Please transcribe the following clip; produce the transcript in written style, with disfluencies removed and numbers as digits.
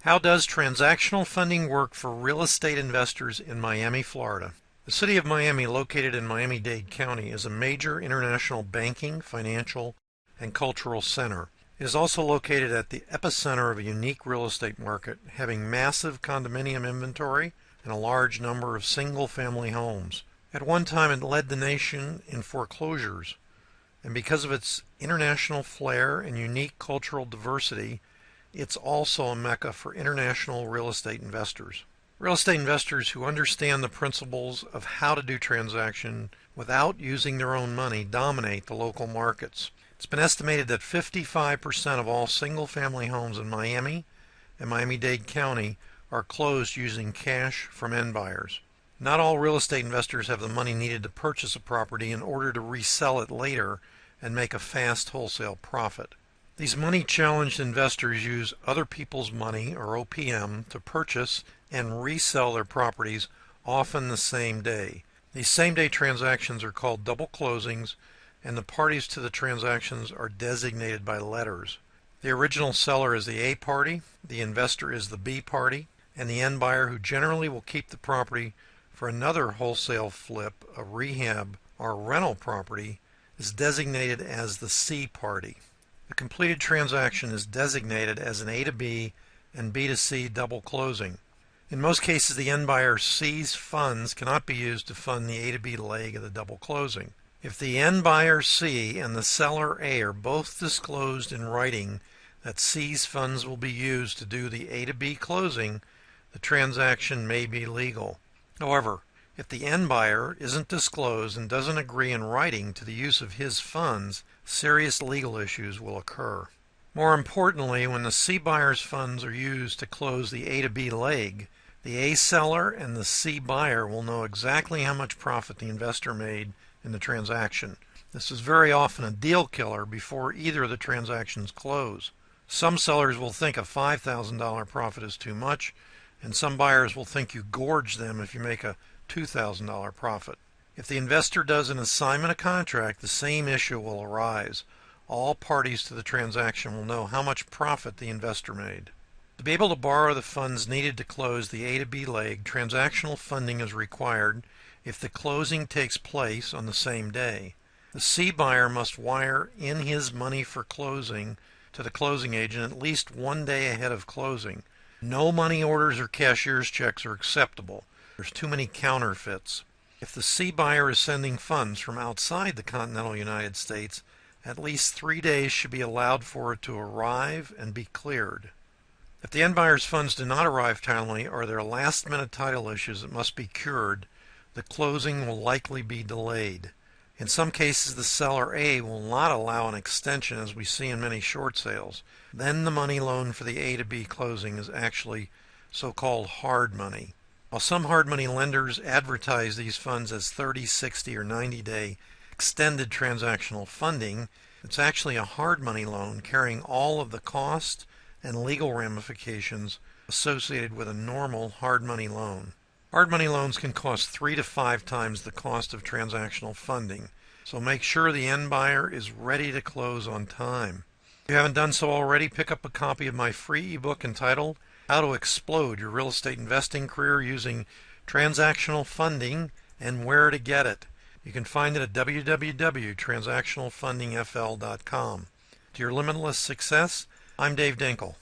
How does transactional funding work for real estate investors in Miami, Florida? The city of Miami, located in Miami-Dade County, is a major international banking, financial, and cultural center. It is also located at the epicenter of a unique real estate market, having massive condominium inventory and a large number of single-family homes. At one time, it led the nation in foreclosures, and because of its international flair and unique cultural diversity, it's also a mecca for international real estate investors. Real estate investors who understand the principles of how to do transaction without using their own money dominate the local markets. It's been estimated that 55% of all single-family homes in Miami and Miami-Dade County are closed using cash from end buyers. Not all real estate investors have the money needed to purchase a property in order to resell it later and make a fast wholesale profit. These money-challenged investors use other people's money, or OPM, to purchase and resell their properties, often the same day. These same-day transactions are called double closings, and the parties to the transactions are designated by letters. The original seller is the A party, the investor is the B party, and the end buyer, who generally will keep the property for another wholesale flip, a rehab, or rental property, is designated as the C party. The completed transaction is designated as an A to B and B to C double closing. In most cases, the end buyer C's funds cannot be used to fund the A to B leg of the double closing. If the end buyer C and the seller A are both disclosed in writing that C's funds will be used to do the A to B closing, the transaction may be legal. However, if the end buyer isn't disclosed and doesn't agree in writing to the use of his funds, serious legal issues will occur. More importantly, when the C buyer's funds are used to close the A to B leg, the A seller and the C buyer will know exactly how much profit the investor made in the transaction. This is very often a deal killer before either of the transactions close. Some sellers will think a $5,000 profit is too much, and some buyers will think you gorge them if you make a $2,000 profit. If the investor does an assignment of contract, the same issue will arise. All parties to the transaction will know how much profit the investor made. To be able to borrow the funds needed to close the A to B leg, transactional funding is required if the closing takes place on the same day. The C buyer must wire in his money for closing to the closing agent at least one day ahead of closing. No money orders or cashier's checks are acceptable. There's too many counterfeits. If the C buyer is sending funds from outside the continental United States, at least 3 days should be allowed for it to arrive and be cleared. If the end buyer's funds do not arrive timely or there are last-minute title issues that must be cured, the closing will likely be delayed. In some cases, the seller A will not allow an extension, as we see in many short sales. Then the money loan for the A to B closing is actually so-called hard money. While some hard money lenders advertise these funds as 30, 60, or 90-day extended transactional funding, it's actually a hard money loan carrying all of the cost and legal ramifications associated with a normal hard money loan. Hard money loans can cost 3 to 5 times the cost of transactional funding, so make sure the end buyer is ready to close on time. If you haven't done so already, pick up a copy of my free ebook entitled How to Explode Your Real Estate Investing Career Using Transactional Funding and Where to Get It. You can find it at www.transactionalfundingfl.com. To your limitless success, I'm Dave Dinkle.